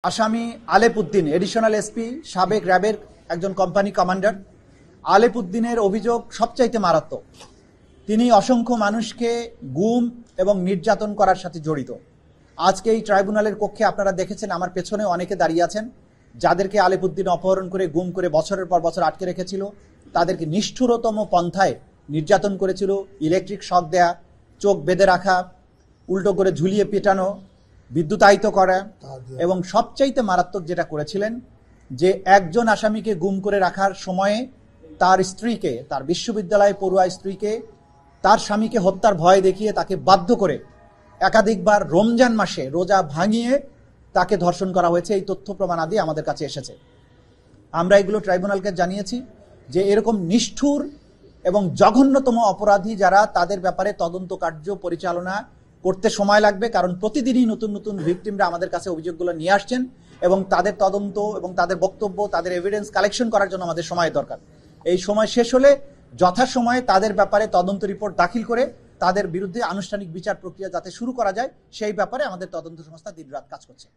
আসামি আলেপ Uddin additional SP সাবেক র্যাবের একজন কোম্পানি কমান্ডার। আলেপ উদ্দিনের অভিযোগ সবচাইতে মারাত্মক। তিনি অসংখ্য মানুষকে গুম এবং নির্যাতন করার সাথে জড়িত। আজকে এই ট্রাইব্যুনালের কক্ষে আপনারা দেখেছেন, আমার পেছনে অনেকে দাঁড়িয়ে আছেন, যাদেরকে আলেপ উদ্দিন অপহরণ করে গুম করে বছরের পর বছর আটকে রেখেছিল। তাদেরকে নিষ্ঠুরতম পন্থায় নির্যাতন করেছিল, ইলেকট্রিক শক দেয়া, চোখ বেঁধে রাখা, উল্টো করে ঝুলিয়ে পেটানো, বিদ্যুতায়িত করা, এবং সবচাইতে মারাত্মক যেটা করেছিলেন যে একজন আসামিকে গুম করে রাখার সময়ে তার স্ত্রীকে, তার বিশ্ববিদ্যালয়ে পড়ুয়া স্ত্রীকে তার স্বামীকে হত্যার ভয় দেখিয়ে তাকে বাধ্য করে একাধিকবার রমজান মাসে রোজা ভাঙিয়ে তাকে ধর্ষণ করা হয়েছে। এই তথ্য প্রমাণ আদি আমাদের কাছে এসেছে। আমরা এগুলো ট্রাইব্যুনালকে জানিয়েছি যে এরকম নিষ্ঠুর এবং জঘন্যতম অপরাধী যারা, তাদের ব্যাপারে তদন্ত কার্য পরিচালনা করতে সময় লাগবে, কারণ প্রতিদিনই নতুন নতুন ভিকটিমরা আমাদের কাছে অভিযোগগুলো নিয়ে আসছেন এবং তাদের তদন্ত এবং তাদের বক্তব্য, তাদের এভিডেন্স কালেকশন করার জন্য আমাদের সময় দরকার। এই সময় শেষ হলে যথাসময়ে তাদের ব্যাপারে তদন্ত রিপোর্ট দাখিল করে তাদের বিরুদ্ধে আনুষ্ঠানিক বিচার প্রক্রিয়া যাতে শুরু করা যায়, সেই ব্যাপারে আমাদের তদন্ত সংস্থা দিনরাত কাজ করছে।